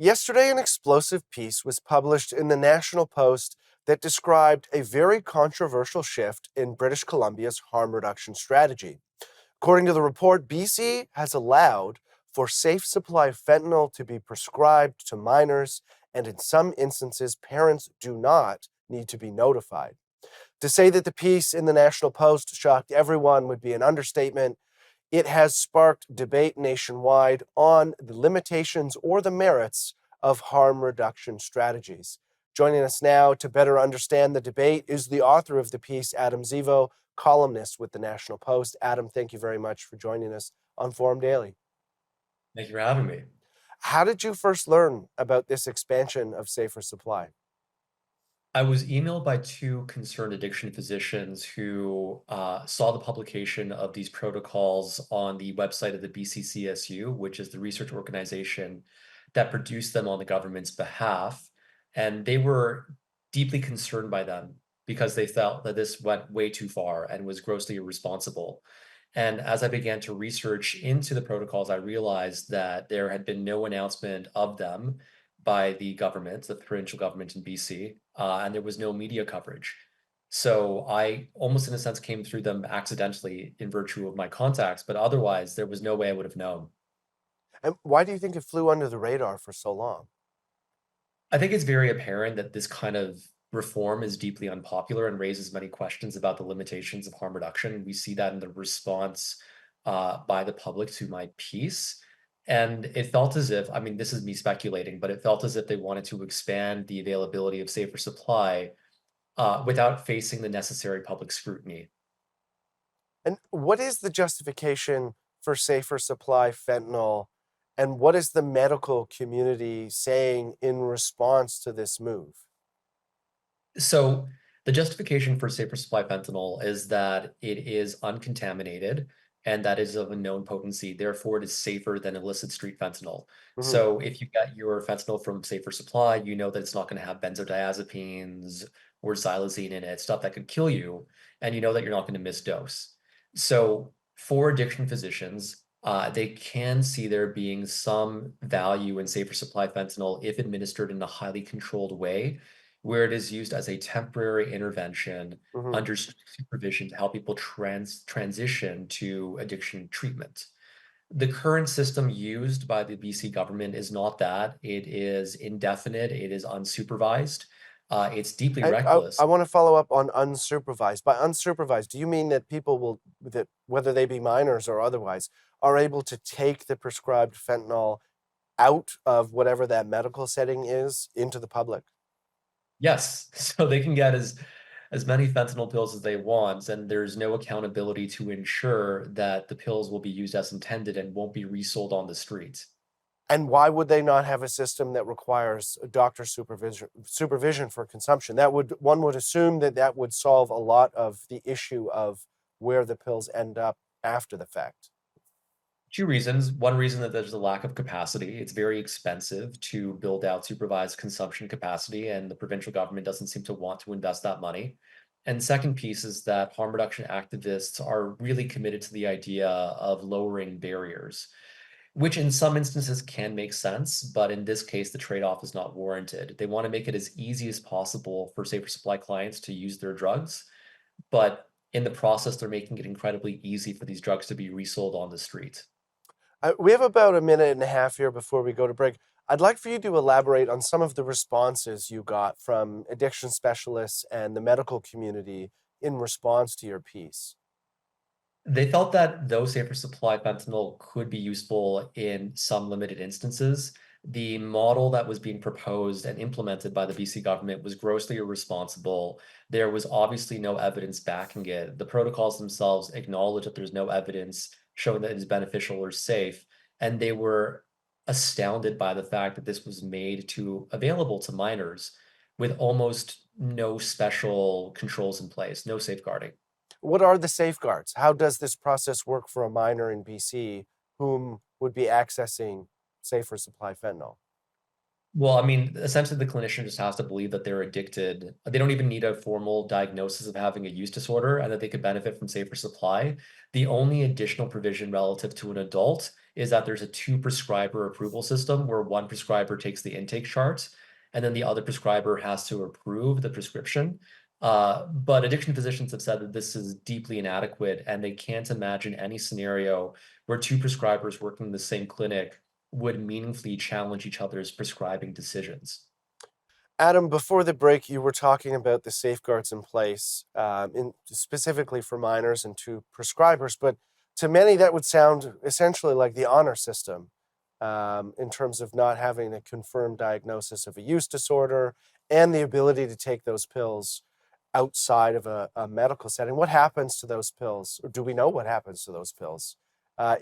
Yesterday, an explosive piece was published in the National Post that described a very controversial shift in British Columbia's harm reduction strategy. According to the report, BC has allowed for safe supply of fentanyl to be prescribed to minors, and in some instances, parents do not need to be notified. To say that the piece in the National Post shocked everyone would be an understatement. It has sparked debate nationwide on the limitations or the merits of harm reduction strategies. Joining us now to better understand the debate is the author of the piece, Adam Zivo, columnist with the National Post. Adam, thank you very much for joining us on Forum Daily. Thank you for having me. How did you first learn about this expansion of safer supply? I was emailed by two concerned addiction physicians who saw the publication of these protocols on the website of the BCCSU, which is the research organization that produced them on the government's behalf. And they were deeply concerned by them because they felt that this went way too far and was grossly irresponsible. And as I began to research into the protocols, I realized that there had been no announcement of them by the government, the provincial government in BC, and there was no media coverage. So I almost, in a sense, came through them accidentally in virtue of my contacts, but otherwise, there was no way I would have known. And why do you think it flew under the radar for so long? I think it's very apparent that this kind of reform is deeply unpopular and raises many questions about the limitations of harm reduction. We see that in the response by the public to my piece. And it felt as if, I mean, this is me speculating, but it felt as if they wanted to expand the availability of safer supply without facing the necessary public scrutiny. And what is the justification for safer supply fentanyl? And what is the medical community saying in response to this move? So the justification for safer supply fentanyl is that it is uncontaminated and that is of a known potency. Therefore, it is safer than illicit street fentanyl. Mhm. So if you get your fentanyl from safer supply, you know that it's not going to have benzodiazepines or xylazine in it, stuff that could kill you, and you know that you're not going to miss dose. So for addiction physicians, they can see there being some value in safer supply fentanyl if administered in a highly controlled way where it is used as a temporary intervention Mhm. under supervision to help people transition to addiction treatment. The current system used by the BC government is not that. It is indefinite, it is unsupervised, it's deeply I reckless. want to follow up on unsupervised. By unsupervised, do you mean that people will, that whether they be minors or otherwise, are able to take the prescribed fentanyl out of whatever that medical setting is into the public? Yes, so they can get as many fentanyl pills as they want, and there's no accountability to ensure that the pills will be used as intended and won't be resold on the street. And why would they not have a system that requires a doctor supervision for consumption? That would one would assume that that would solve a lot of the issue of where the pills end up after the fact. Two reasons. One reason that there's a lack of capacity. It's very expensive to build out supervised consumption capacity, and the provincial government doesn't seem to want to invest that money. And second piece is that harm reduction activists are really committed to the idea of lowering barriers, which in some instances can make sense, but in this case, the trade-off is not warranted. They want to make it as easy as possible for safer supply clients to use their drugs, but in the process, they're making it incredibly easy for these drugs to be resold on the street. We have about a minute and a half here before we go to break. I'd like for you to elaborate on some of the responses you got from addiction specialists and the medical community in response to your piece. They felt that though safer supply fentanyl could be useful in some limited instances, the model that was being proposed and implemented by the BC government was grossly irresponsible. There was obviously no evidence backing it. The protocols themselves acknowledge that there's no evidence showing that it is beneficial or safe, and they were astounded by the fact that this was made to available to minors with almost no special controls in place, no safeguarding. What are the safeguards? How does this process work for a minor in BC whom would be accessing safer supply fentanyl? Well, I mean, essentially, the clinician just has to believe that they're addicted. They don't even need a formal diagnosis of having a use disorder and that they could benefit from safer supply. The only additional provision relative to an adult is that there's a two prescriber approval system where one prescriber takes the intake chart and then the other prescriber has to approve the prescription. But addiction physicians have said that this is deeply inadequate and they can't imagine any scenario where two prescribers working in the same clinic would meaningfully challenge each other's prescribing decisions. Adam, before the break, you were talking about the safeguards in place, specifically for minors and to prescribers. But to many, that would sound essentially like the honor system, in terms of not having a confirmed diagnosis of a use disorder and the ability to take those pills outside of a medical setting. What happens to those pills, or do we know what happens to those pills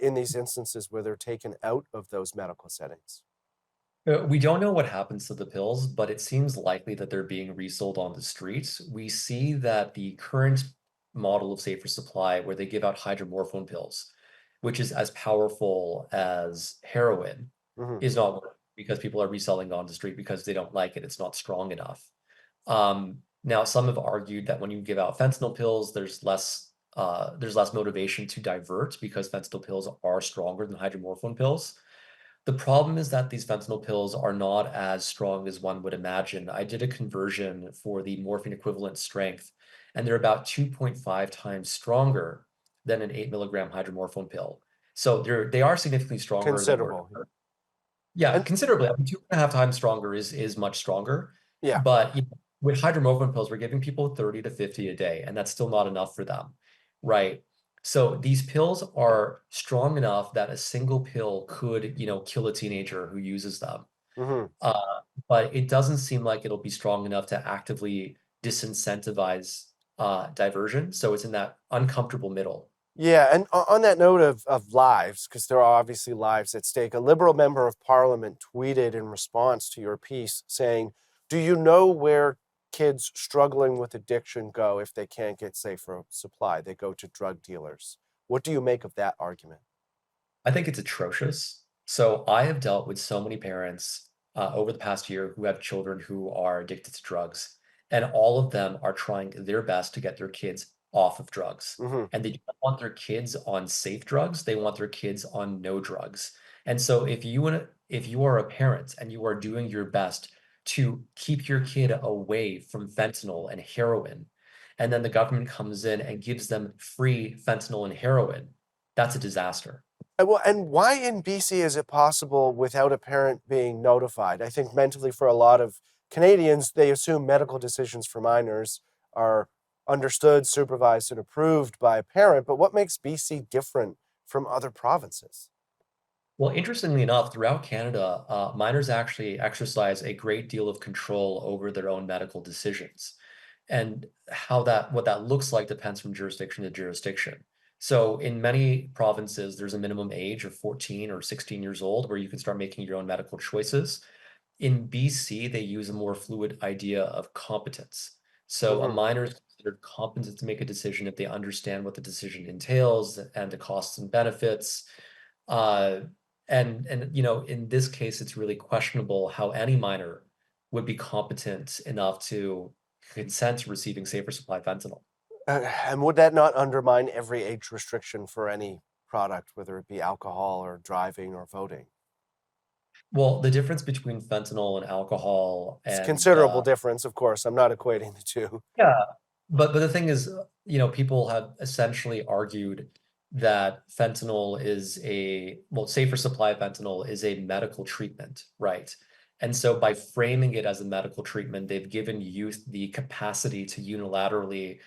in these instances where they're taken out of those medical settings? We don't know what happens to the pills, but it seems likely that they're being resold on the streets. We see that the current model of safer supply, where they give out hydromorphone pills, which is as powerful as heroin, Mm-hmm. is not working because people are reselling on the street because they don't like it. It's not strong enough. Now, some have argued that when you give out fentanyl pills, there's less motivation to divert because fentanyl pills are stronger than hydromorphone pills. The problem is that these fentanyl pills are not as strong as one would imagine. I did a conversion for the morphine equivalent strength, and they're about 2.5 times stronger than an 8 milligram hydromorphone pill. So they are significantly stronger than we're. Considerable. Yeah, And considerably. I mean, 2.5 times stronger is much stronger. yeah. But with hydromorphone pills, we're giving people 30 to 50 a day, and that's still not enough for them, right? So these pills are strong enough that a single pill could, kill a teenager who uses them. Mm-hmm. Uh, but it doesn't seem like it'll be strong enough to actively disincentivize diversion. So it's in that uncomfortable middle. Yeah, and on that note of lives, because there are obviously lives at stake, a Liberal member of Parliament tweeted in response to your piece saying, "Do you know where kids struggling with addiction go if they can't get safer supply? They go to drug dealers." What do you make of that argument? I think it's atrocious. So I have dealt with so many parents over the past year who have children who are addicted to drugs, and all of them are trying their best to get their kids off of drugs. Mm-hmm. And they don't want their kids on safe drugs; they want their kids on no drugs. And so, if you are a parent and you are doing your best to keep your kid away from fentanyl and heroin, and then the government comes in and gives them free fentanyl and heroin, that's a disaster. Well, and why in BC is it possible without a parent being notified? I think mentally for a lot of Canadians, they assume medical decisions for minors are understood, supervised, and approved by a parent. But what makes BC different from other provinces? Well, interestingly enough, throughout Canada, minors actually exercise a great deal of control over their own medical decisions. And what that looks like depends from jurisdiction to jurisdiction. So in many provinces, there's a minimum age of 14 or 16 years old where you can start making your own medical choices. In BC, they use a more fluid idea of competence. So a Mm-hmm. minor is considered competent to make a decision if they understand what the decision entails and the costs and benefits. Uh, and in this case, it's really questionable how any minor would be competent enough to consent to receiving safer supply fentanyl. And would that not undermine every age restriction for any product, whether it be alcohol or driving or voting? Well, the difference between fentanyl and alcohol It's a and considerable difference, of course. I'm not equating the two. yeah, but the thing is, people have essentially argued that fentanyl is safer supply of fentanyl is a medical treatment, right? And so by framing it as a medical treatment, they've given youth the capacity to unilaterally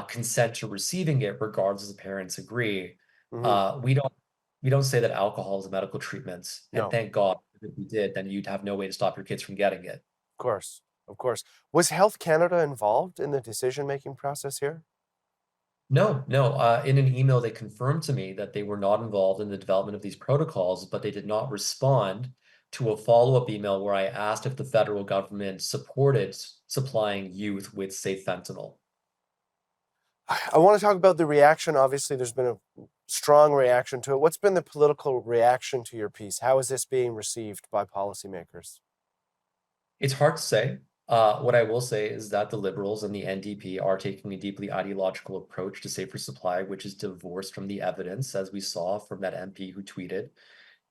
consent to receiving it, regardless if parents agree. Mm-hmm. We don't say that alcohol is a medical treatment, and No. thank God, if we did, then you'd have no way to stop your kids from getting it. Of course, of course. Was Health Canada involved in the decision-making process here? No, no. In an email, they confirmed to me that they were not involved in the development of these protocols, but they did not respond to a follow-up email where I asked if the federal government supported supplying youth with safe fentanyl. I want to talk about the reaction. Obviously, there's been a strong reaction to it. What's been the political reaction to your piece? How is this being received by policymakers? It's hard to say. What I will say is that the Liberals and the NDP are taking a deeply ideological approach to safer supply, which is divorced from the evidence, as we saw from that MP who tweeted.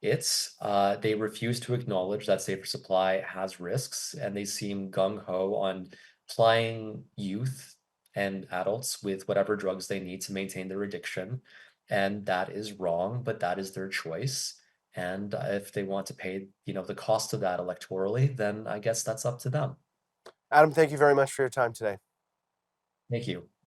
They refuse to acknowledge that safer supply has risks, and they seem gung ho on plying youth and adults with whatever drugs they need to maintain their addiction. And that is wrong, but that is their choice. And if they want to pay, the cost of that electorally, then I guess that's up to them. Adam, thank you very much for your time today. Thank you.